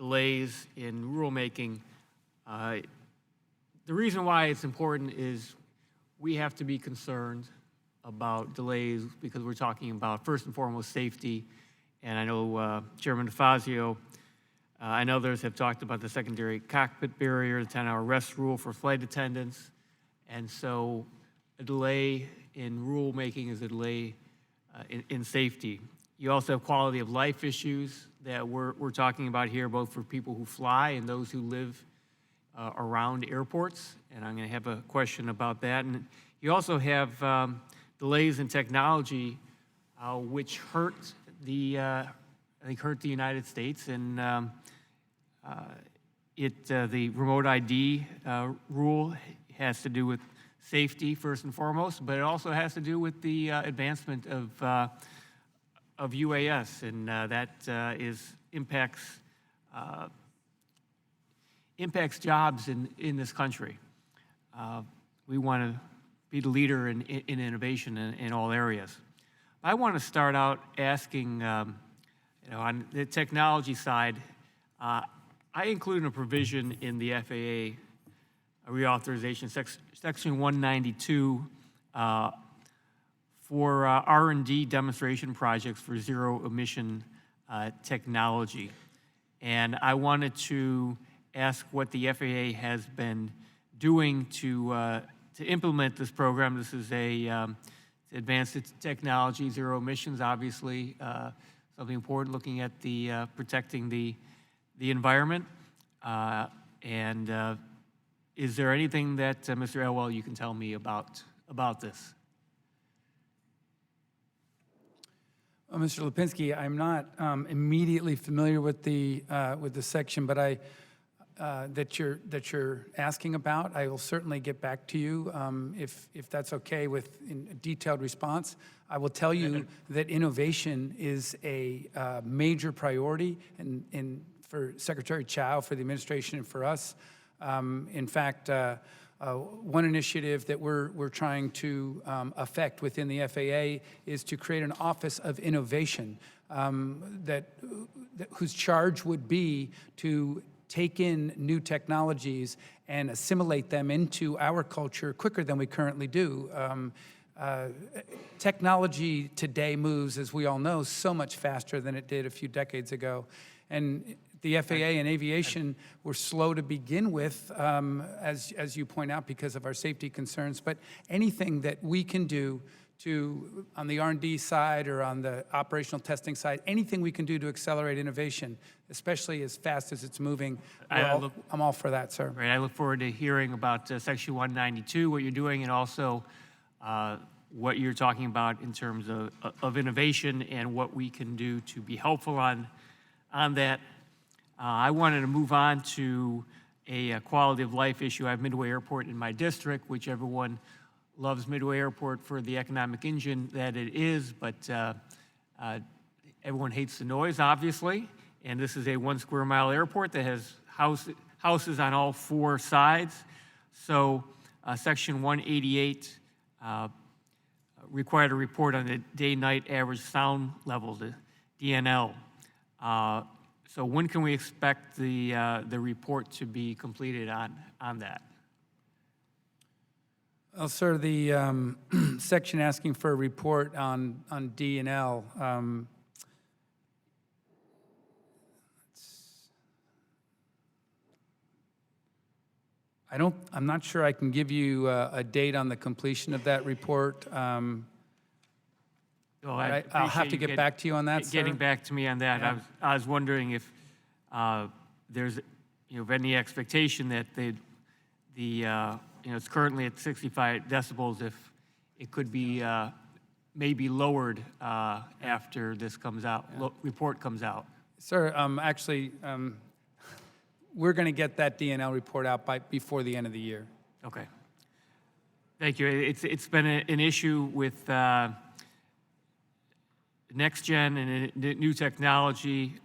delays in rulemaking. The reason why it's important is we have to be concerned about delays because we're talking about, first and foremost, safety. And I know Chairman DeFazio and others have talked about the secondary cockpit barrier, the 10-hour rest rule for flight attendants. And so a delay in rulemaking is a delay in safety. You also have quality of life issues that we're talking about here, both for people who fly and those who live around airports. And I'm going to have a question about that. And you also have delays in technology, which hurt the United States. And the remote ID rule has to do with safety first and foremost, but it also has to do with the advancement of UAS, and that impacts jobs in this country. We want to be the leader in innovation in all areas. I want to start out asking, on the technology side, I included a provision in the FAA Reauthorization, Section 192, for R&D demonstration projects for zero-emission technology. And I wanted to ask what the FAA has been doing to implement this program. This is advanced technology, zero emissions, obviously, something important, looking at the protecting the environment. Is there anything that, Mr. Elwell, you can tell me about this? Well, Mr. Lipinski, I'm not immediately familiar with the section, but that you're asking about. I will certainly get back to you if that's okay with a detailed response. I will tell you that innovation is a major priority and for Secretary Chow, for the administration, and for us. In fact, one initiative that we're trying to affect within the FAA is to create an Office of Innovation whose charge would be to take in new technologies and assimilate them into our culture quicker than we currently do. Technology today moves, as we all know, so much faster than it did a few decades ago. And the FAA and aviation were slow to begin with, as you point out, because of our safety concerns. But anything that we can do on the R&D side or on the operational testing side, anything we can do to accelerate innovation, especially as fast as it's moving, I'm all for that, sir. Right, I look forward to hearing about Section 192, what you're doing, and also what you're talking about in terms of innovation and what we can do to be helpful on that. I wanted to move on to a quality of life issue. I have Midway Airport in my district, which everyone loves Midway Airport for the economic engine that it is, but everyone hates the noise, obviously. And this is a 1 square mile airport that has houses on all 4 sides. So Section 188 required a report on the day-night average sound level, the DNL. So when can we expect the report to be completed on that? Well, sir, the section asking for a report on D&L. I'm not sure I can give you a date on the completion of that report. I'll have to get back to you on that, sir. Getting back to me on that, yeah. I was wondering if there's any expectation that it's currently at 65 decibels. If it could be maybe lowered after this comes out, report comes out. Sir, actually, we're going to get that DNL report out before the end of the year. Okay. Thank you. It's been an issue with next gen and new technology.